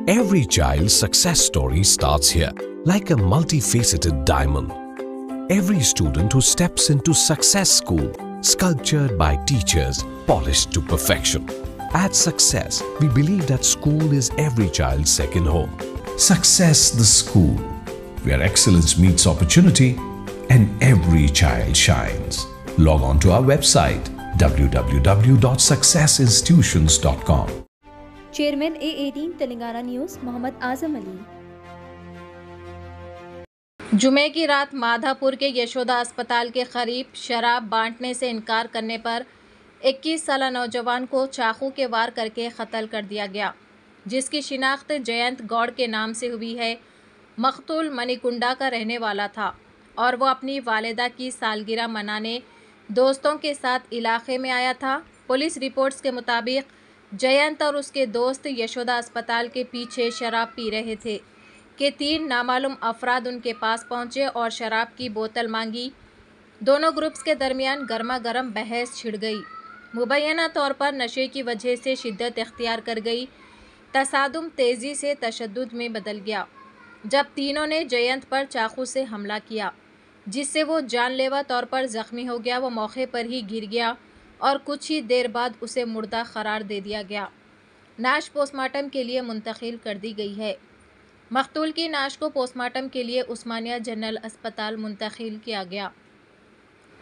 Every child's success story starts here, like a multifaceted diamond. Every student who steps into Success School, sculptured by teachers, polished to perfection. At Success, we believe that school is every child's second home. Success the School, where excellence meets opportunity and every child shines. Log on to our website www.successinstitutions.com. Chairman A18 Telangana news Mohammed Azam Ali. जुमे की रात माधापुर के यशोदा अस्पताल के करीब शराब बांटने से इनकार करने पर 21 साला नौजवान को चाकू के वार करके कत्ल कर दिया गया, जिसकी शिनाख्त जयंत गौड़ के नाम से हुई है। मकतूल मणिकुंडा का रहने वाला था और वो अपनी वालिदा की सालगिरह मनाने दोस्तों के साथ इलाके में आया था। पुलिस रिपोर्ट्स के मुताबिक जयंत और उसके दोस्त यशोदा अस्पताल के पीछे शराब पी रहे थे कि 3 नामालूम अफराद उनके पास पहुंचे और शराब की बोतल मांगी। दोनों ग्रुप्स के दरमियान गर्मा गर्म बहस छिड़ गई। मुबैना तौर पर नशे की वजह से शिद्दत इख्तियार कर गई। तसादुम तेज़ी से तशद्दुद में बदल गया जब तीनों ने जयंत पर चाकू से हमला किया, जिससे वो जानलेवा तौर पर ज़ख्मी हो गया। वो मौके पर ही गिर गया और कुछ ही देर बाद उसे मुर्दा करार दे दिया गया। नाश पोस्टमार्टम के लिए मुंतकिल कर दी गई है। मकतूल की नाश को पोस्टमार्टम के लिए उस्मानिया जनरल अस्पताल मुंतकिल किया गया।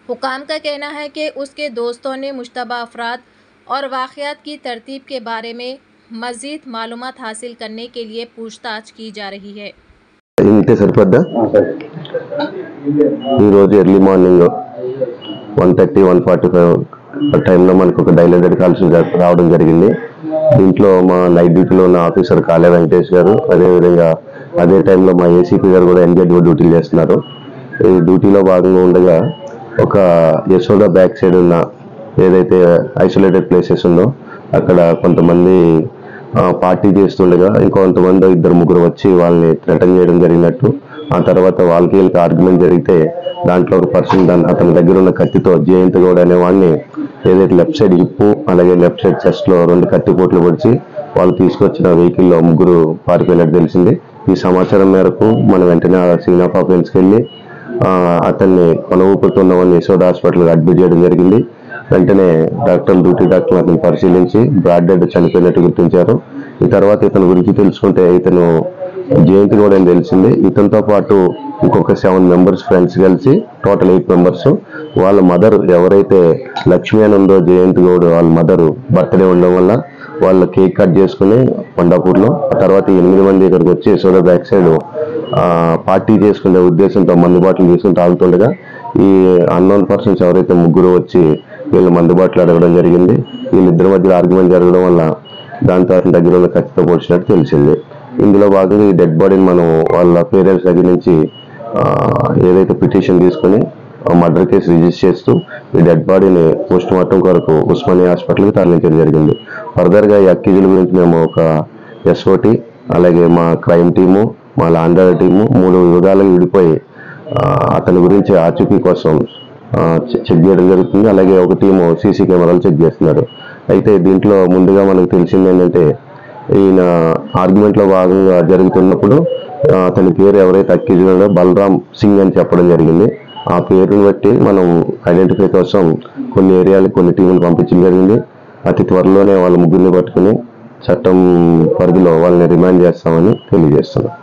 हुकाम का कहना है कि उसके दोस्तों ने मुश्तबा अफराद और वाक़यात की तरतीब के बारे में मज़ीद मालूमात हासिल करने के लिए पूछताछ की जा रही है। ఇంతే సరిపోద్దా? ఈరోజు ఎర్లీ మార్నింగ్ 1:30-1:45 టైంలో మనకు ఒక డైలెంటెడ్ కాల్స్ రావడం జరిగింది. దీంట్లో మా నైట్ డ్యూటీలో ఉన్న ఆఫీసర్ కాళే వెంకటేష్ గారు, అదేవిధంగా అదే టైంలో మా ఏసీపీ గారు కూడా ఎన్జెడ్ఓ డ్యూటీలు చేస్తున్నారు. ఈ డ్యూటీలో భాగంగా ఉండగా ఒక యశోద బ్యాక్ సైడ్ ఉన్న ఏదైతే ఐసోలేటెడ్ ప్లేసెస్ ఉందో అక్కడ కొంతమంది పార్టీ చేస్తుండగా ఇంకొంతమంది 2-3 వచ్చి వాళ్ళని థ్రెటన్ చేయడం జరిగినట్టు, ఆ తర్వాత వాళ్ళకి ఆర్గ్యుమెంట్ జరిగితే దాంట్లో ఒక పర్సన్ అతని దగ్గర ఉన్న కత్తితో జయంత్ గౌడ్ అనే వాడిని ఏదైతే లెఫ్ట్ సైడ్ హిప్పు అలాగే లెఫ్ట్ సైడ్ చెస్ట్లో 2 కత్తిపోట్లు పొడిచి వాళ్ళు తీసుకొచ్చిన వెహికల్లో 3 పారిపోయినట్టు తెలిసింది. ఈ సమాచారం మేరకు మనం వెంటనే సీన్ ఆఫ్ ఆఫెన్స్కి వెళ్ళి అతన్ని కొన ఊపుతున్న వాళ్ళని యశోద హాస్పిటల్కి అడ్మిట్ చేయడం జరిగింది. వెంటనే డ్యూటీ డాక్టర్లు అతను పరిశీలించి బ్రాడ్ డెడ్ చనిపోయినట్టు గుర్తించారు. ఈ తర్వాత ఇతని గురించి తెలుసుకుంటే ఇతను జయంత్ గౌడ్ అని తెలిసింది. ఇతనితో పాటు ఇంకొక 7 మెంబర్స్ ఫ్రెండ్స్ కలిసి టోటల్ 8 మెంబర్స్. వాళ్ళ మదర్ ఎవరైతే లక్ష్మి అని ఉందో జయంత్ గౌడ్ వాళ్ళ మదర్ బర్త్డే ఉండడం వల్ల వాళ్ళ కేక్ కట్ చేసుకుని కొండాపూర్లో, ఆ తర్వాత 8 మంది ఇక్కడికి వచ్చి యశోద బ్యాక్ సైడ్ పార్టీ చేసుకునే ఉద్దేశంతో మందుబాట్లు తీసుకుని తాగుతుండగా ఈ అన్నోన్ పర్సన్స్ ఎవరైతే 3 వచ్చి వీళ్ళు మందుబాట్లు అడగడం జరిగింది. వీళ్ళిద్దరి మధ్య ఆర్గ్యుమెంట్ జరగడం వల్ల దాంతో అతని దగ్గర ఉన్న ఖచ్చితంగా పోల్చినట్టు తెలిసింది. ఇందులో భాగంగా ఈ డెడ్ బాడీని మనం వాళ్ళ పేరెంట్స్ దగ్గర నుంచి ఏదైతే పిటిషన్ తీసుకుని మర్డర్ కేసు రిజిస్టర్ చేస్తూ ఈ డెడ్ బాడీని పోస్ట్ మార్టం కొరకు ఉస్మానియా హాస్పిటల్కి తరలించడం జరిగింది. ఫర్దర్గా ఈ అక్యూజుల గురించి మేము ఒక ఎస్ఓటి అలాగే మా క్రైమ్ టీము మా లాండర్ టీము 3 విభాగాలకు విడిపోయి అతని గురించి ఆచూకీ కోసం చెక్ చేయడం జరుగుతుంది. అలాగే ఒక టీము సీసీ కెమెరాలు చెక్ చేస్తున్నారు. అయితే దీంట్లో ముందుగా మనకు తెలిసింది ఏంటంటే ఈయన ఆర్గ్యుమెంట్లో భాగంగా జరుగుతున్నప్పుడు అతని పేరు ఎవరైతే అక్యూజ్ ఉన్నాడో బలరామ్ సింగ్ అని చెప్పడం జరిగింది. ఆ పేరుని బట్టి మనం ఐడెంటిఫై కోసం కొన్ని ఏరియాలకు కొన్ని టీములు పంపించడం జరిగింది. అతి త్వరలోనే వాళ్ళ 3 పట్టుకుని చట్టం పరిధిలో వాళ్ళని రిమాండ్ చేస్తామని తెలియజేస్తున్నాం.